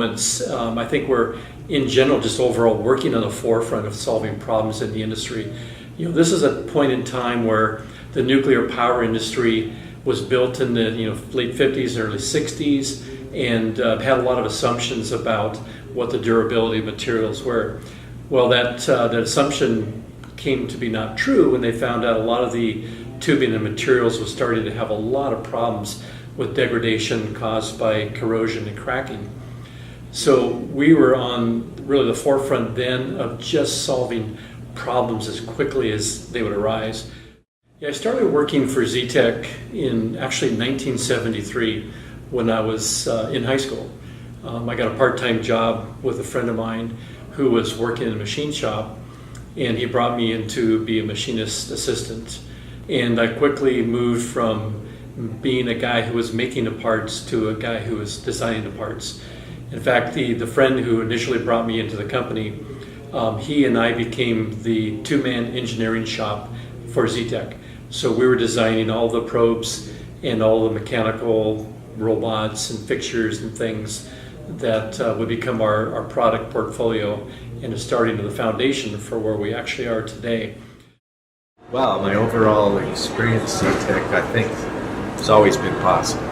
moments. I think we're, in general, just overall working on the forefront of solving problems in the industry. This is a point in time where the nuclear power industry was built in the late 50s and early 60s, and had a lot of assumptions about what the durability of materials were. Well, that assumption came to be not true when they found out a lot of the tubing and materials was starting to have a lot of problems with degradation caused by corrosion and cracking. So we were on really the forefront then of just solving problems as quickly as they would arise. I started working for Zetec in actually 1973 when I was in high school. I got a part-time job with a friend of mine who was working in a machine shop, and he brought me in to be a machinist assistant. And I quickly moved from being a guy who was making the parts to a guy who was designing the parts. In fact, the friend who initially brought me into the company, he and I became the two-man engineering shop for Zetec. So we were designing all the probes and all the mechanical robots and fixtures and things that would become our product portfolio and is starting to the foundation for where we actually are today. Well, my overall experience at Zetec, I think, has always been positive.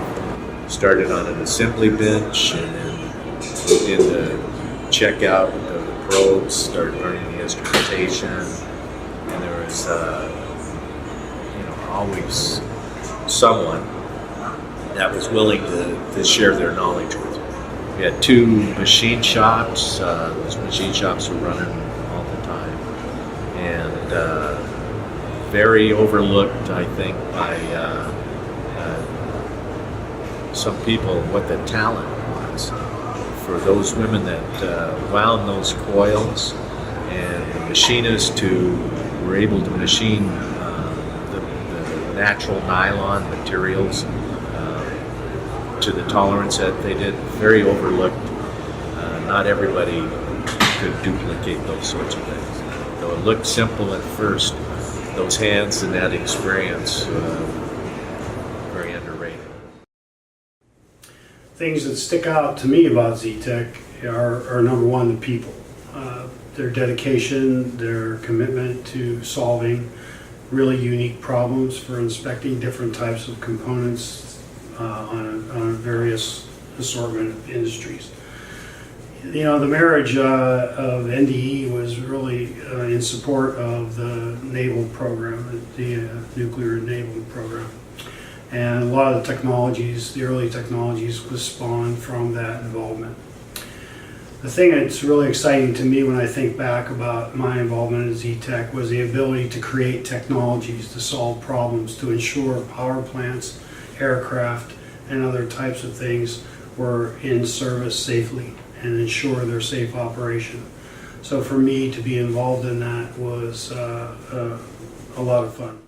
Started on an assembly bench and then moved into checkout of the probes, started learning the instrumentation, and there was always someone that was willing to share their knowledge with you. We had two machine shops. Those machine shops were running all the time, and very overlooked, I think, by some people what the talent was for those women that wound those coils, and the machinists who were able to machine the natural nylon materials to the tolerance that they did. Very overlooked. Not everybody could duplicate those sorts of things. Though it looked simple at first, those hands and that experience, very underrated. Things that stick out to me about Zetec are number one, the people. Their dedication, their commitment to solving really unique problems for inspecting different types of components on a various assortment of industries. The marriage of NDE was really in support of the naval program, the nuclear naval program. And a lot of the technologies, the early technologies, was spawned from that involvement. The thing that's really exciting to me when I think back about my involvement in Zetec was the ability to create technologies to solve problems, to ensure power plants, aircraft, and other types of things were in service safely and ensure their safe operation. So for me to be involved in that was a lot of fun.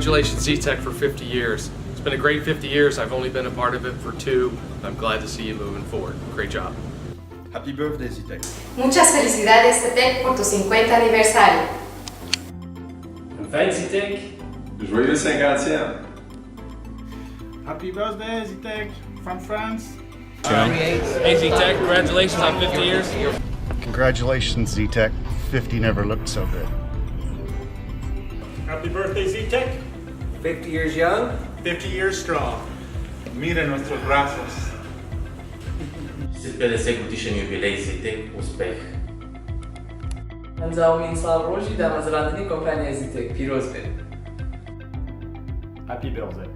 Congratulations, Zetec, for 50 years. It's been a great 50 years. I've only been a part of it for 2. I'm glad to see you moving forward. Great job. Happy birthday, Zetec. Muchas felicidades, Zetec, por tu 50 aniversario. En fait, Zetec, Joyeux 50e. Happy birthday, Zetec, from France. Hey, Zetec, congratulations on 50 years. Congratulations, Zetec. 50 never looked so good. Happy birthday, Zetec. 50 years young. 50 years strong. Miren nuestros brazos. Sper gutišen jubilej Zetec uspeh. Înțelegem roșii, dar mă zradini compania Zetec, piros be. Happy birthday.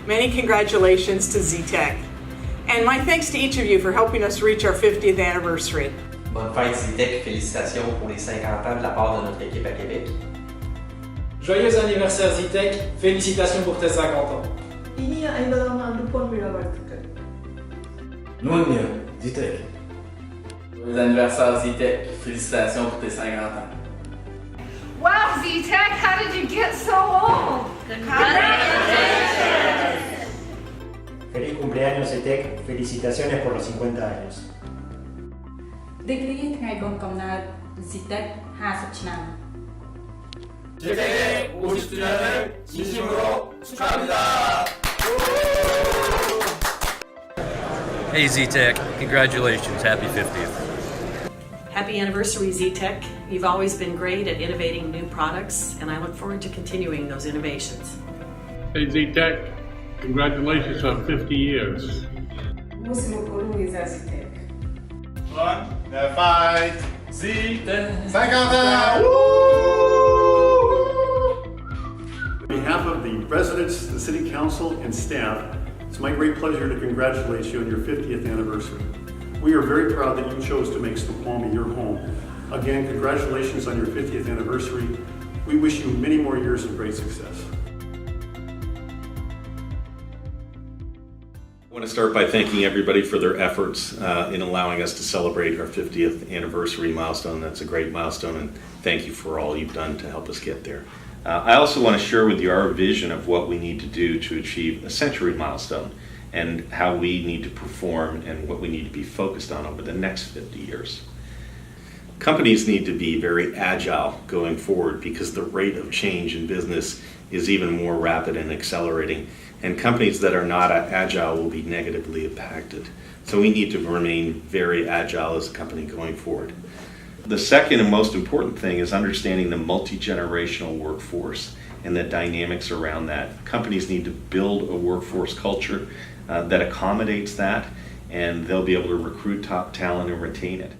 Many congratulations to Zetec. And my thanks to each of you for helping us reach our 50th anniversary. Bonne fête Zetec, félicitations pour les 50 ans de la part de notre équipe à Québec. joyeux anniversaire Zetec, félicitations pour tes 50 ans. İyi ayıbalarından dupon bir abartık. Nunya, Zetec. Joyeux anniversaire, Zetec. Félicitations pour tes 50 ans. Wow, Zetec, how did you get so old? Congratulations! Feliz cumpleaños, Zetec. Felicitaciones por los 50 años. ดิกรีថ្ងៃកូនកំណើត Zetec 50 ឆ្នាំ Zetec 50주년을 진심으로 축하합니다. Hey Zetec, congratulations, happy 50th. Happy anniversary, Zetec. You've always been great at innovating new products, and I look forward to continuing those innovations. Hey, Zetec, congratulations on 50 years. Músico Luiz Zetec. 1, 5, Zetec. 50 ans! On behalf of the residents, the City Council, and staff, it's my great pleasure to congratulate you on your 50th anniversary. We are very proud that you chose to make Snoqualmie your home. Again, congratulations on your 50th anniversary. We wish you many more years of great success. I want to start by thanking everybody for their efforts in allowing us to celebrate our 50th anniversary milestone. That's a great milestone, and thank you for all you've done to help us get there. I also want to share with you our vision of what we need to do to achieve a century milestone and how we need to perform and what we need to be focused on over the next 50 years. Companies need to be very agile going forward because the rate of change in business is even more rapid and accelerating, and companies that are not agile will be negatively impacted. So we need to remain very agile as a company going forward. The second and most important thing is understanding the multi-generational workforce and the dynamics around that. Companies need to build a workforce culture that accommodates that, and they'll be able to recruit top talent and retain it.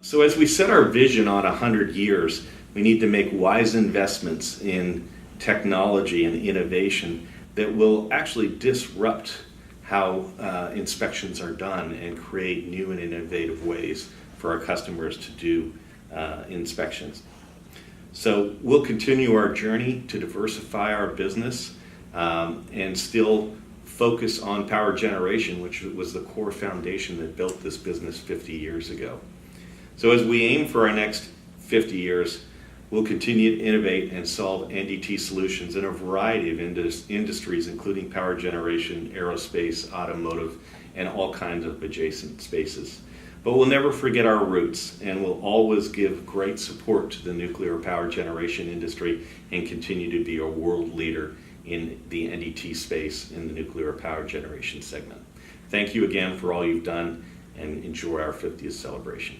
So as we set our vision on 100 years, we need to make wise investments in technology and innovation that will actually disrupt how inspections are done and create new and innovative ways for our customers to do inspections. So we'll continue our journey to diversify our business and still focus on power generation, which was the core foundation that built this business 50 years ago. So as we aim for our next 50 years, we'll continue to innovate and solve NDT solutions in a variety of industries, including power generation, aerospace, automotive, and all kinds of adjacent spaces. But we'll never forget our roots, and we'll always give great support to the nuclear power generation industry and continue to be a world leader in the NDT space in the nuclear power generation segment. Thank you again for all you've done, and enjoy our 50th celebration.